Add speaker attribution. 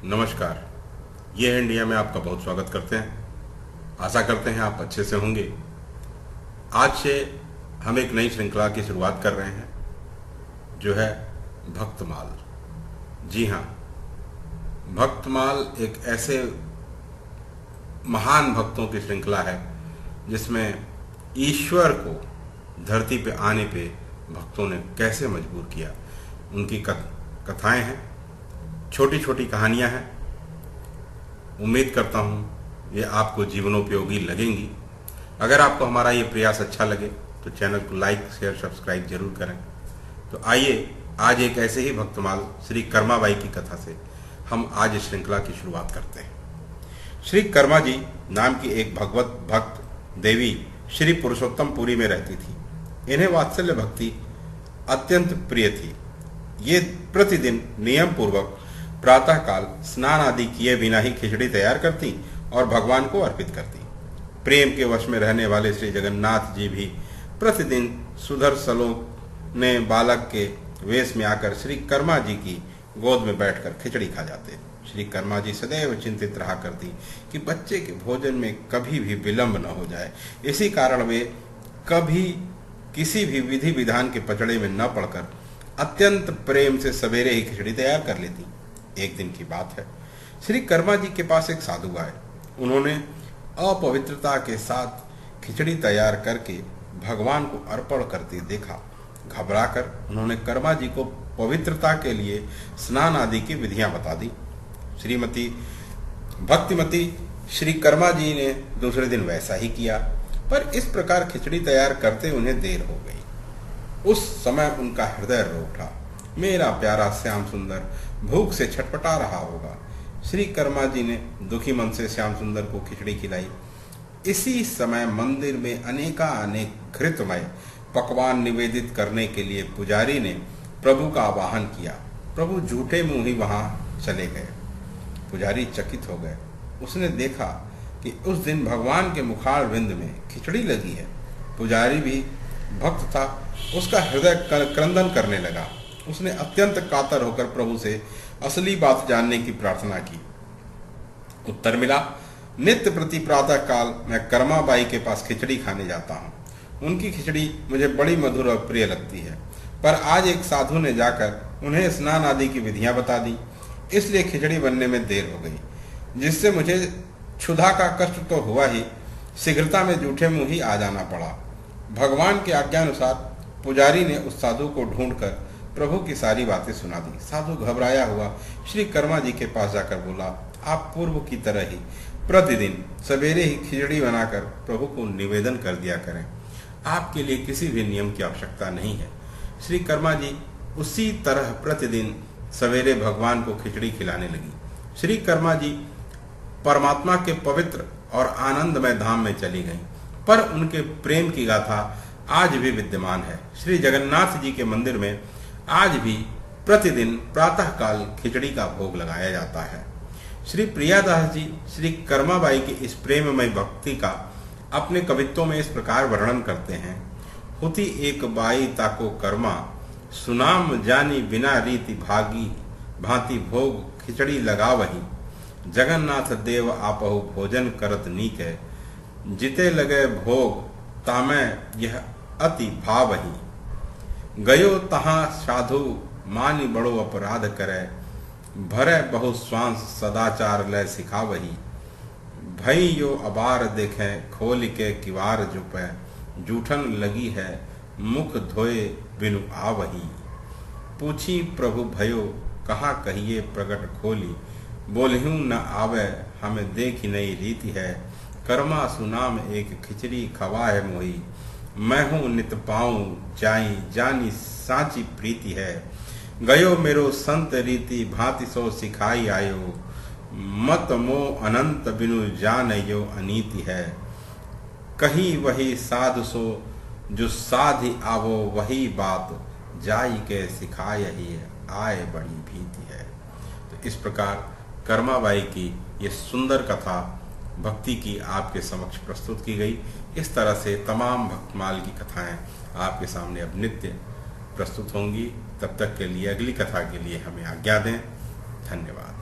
Speaker 1: नमस्कार। ये है इंडिया में आपका बहुत स्वागत करते हैं। आशा करते हैं आप अच्छे से होंगे। आज से हम एक नई श्रृंखला की शुरुआत कर रहे हैं जो है भक्तमाल। जी हाँ, भक्तमाल एक ऐसे महान भक्तों की श्रृंखला है जिसमें ईश्वर को धरती पे आने पे भक्तों ने कैसे मजबूर किया, उनकी कथाएं हैं, छोटी छोटी कहानियां हैं। उम्मीद करता हूं ये आपको जीवनोपयोगी लगेंगी। अगर आपको हमारा ये प्रयास अच्छा लगे तो चैनल को लाइक, शेयर, सब्सक्राइब जरूर करें। तो आइए आज एक ऐसे ही भक्तमाल श्री कर्माबाई की कथा से हम आज इस श्रृंखला की शुरुआत करते हैं। श्री कर्मा जी नाम की एक भगवत भक्त देवी श्री पुरुषोत्तमपुरी में रहती थी। इन्हें वात्सल्य भक्ति अत्यंत प्रिय थी। ये प्रतिदिन नियम पूर्वक प्रातःकाल स्नान आदि किए बिना ही खिचड़ी तैयार करती और भगवान को अर्पित करती। प्रेम के वश में रहने वाले श्री जगन्नाथ जी भी प्रतिदिन सुदर्शनों ने बालक के वेश में आकर श्री कर्मा जी की गोद में बैठकर खिचड़ी खा जाते। श्री कर्मा जी सदैव चिंतित रहा करती कि बच्चे के भोजन में कभी भी विलंब न हो जाए। इसी कारण वे कभी किसी भी विधि विधान के पचड़े में न पड़कर अत्यंत प्रेम से सवेरे ही खिचड़ी तैयार कर लेती। एक दिन की बात है, श्री कर्मा जी के पास एक साधु आए। उन्होंने अपवित्रता के साथ खिचड़ी तैयार करके भगवान को अर्पण करते देखा। घबराकर उन्होंने कर्मा जी को पवित्रता के लिए स्नान आदि की विधियां बता दी। श्रीमती भक्तिमती श्री कर्मा जी ने दूसरे दिन वैसा ही किया, पर इस प्रकार खिचड़ी तैयार करते उन्हें देर हो गई। उस समय उनका हृदय रो उठा। मेरा प्यारा श्याम सुंदर भूख से छटपटा रहा होगा। श्री कर्मा जी ने दुखी मन से श्याम सुंदर को खिचड़ी खिलाई। इसी समय मंदिर में अनेक घृतमय पकवान निवेदित करने के लिए पुजारी ने प्रभु का आवाहन किया। प्रभु झूठे मुंह ही वहां चले गए। पुजारी चकित हो गए। उसने देखा कि उस दिन भगवान के मुखार विंद में खिचड़ी लगी है। पुजारी भी भक्त था, उसका हृदय क्रंदन करने लगा। उसने अत्यंत कातर होकर प्रभु से असली बात जानने की प्रार्थना की। उत्तर मिला, नित्य प्रति प्रातः काल मैं कर्माबाई के पास खिचड़ी खाने जाता हूँ। उनकी खिचड़ी मुझे बड़ी मधुर और प्रिय लगती है, पर आज एक साधु ने जाकर उन्हें स्नान आदि की विधियां बता दी, इसलिए खिचड़ी बनने में देर हो गई, जिससे मुझे क्षुधा का कष्ट तो हुआ ही, शीघ्रता में जूठे मुंह ही आ जाना पड़ा। भगवान के आज्ञानुसार पुजारी ने उस साधु को ढूंढकर प्रभु की सारी बातें सुना दी। साधु घबराया हुआ श्री कर्मा जी के पास जाकर बोला, आप पूर्व की तरह ही प्रतिदिन सवेरे ही खिचड़ी बनाकर प्रभु को निवेदन कर दिया करें। आपके लिए किसी भी नियम की आवश्यकता नहीं है। श्री कर्मा जी उसी तरह प्रतिदिन सवेरे भगवान को खिचड़ी खिलाने लगी। श्री कर्मा जी परमात्मा के पवित्र और आनंदमय धाम में चली गईं, पर उनके प्रेम की गाथा आज भी विद्यमान है। श्री जगन्नाथ जी के मंदिर में आज भी प्रतिदिन प्रातःकाल खिचड़ी का भोग लगाया जाता है। श्री प्रियादास जी श्री कर्माबाई की इस प्रेममय भक्ति का अपने कवित्वों में इस प्रकार वर्णन करते हैं। होती एक बाई ताको कर्मा, सुनाम जानी बिना रीति भागी, भांति भोग खिचड़ी लगा वही, जगन्नाथ देव आपहु भोजन करत नीक है, जिते लगे भोग तामै यह अति भावही, गयो तहाँ साधु मानी बड़ो अपराध करे, भरे बहु स्वांस सदाचार लय सिखावही, भई यो अबार देखे खोल के किवार जुपे, जूठन लगी है मुख धोए बिनु आवही, पूछी प्रभु भयो कहाँ कहिए प्रगट खोली, बोलहूँ न आवे हमें देखी नई रीति है, कर्मा सुनाम एक खिचड़ी खवा है मोही, मैं हूँ नित पाऊँ जाई जानी साची प्रीति है, गयो मेरो संत रीति भांति सो सिखाई आयो, मत मोह अनंत बिनु जान यो अनीति है, कही वही साध सो जो साधि आवो वही बात, जाई के सिखाय ही आए बड़ी भीति है। तो इस प्रकार कर्माबाई की ये सुंदर कथा भक्ति की आपके समक्ष प्रस्तुत की गई। इस तरह से तमाम भक्तमाल की कथाएं आपके सामने अब नित्य प्रस्तुत होंगी। तब तक के लिए अगली कथा के लिए हमें आज्ञा दें। धन्यवाद।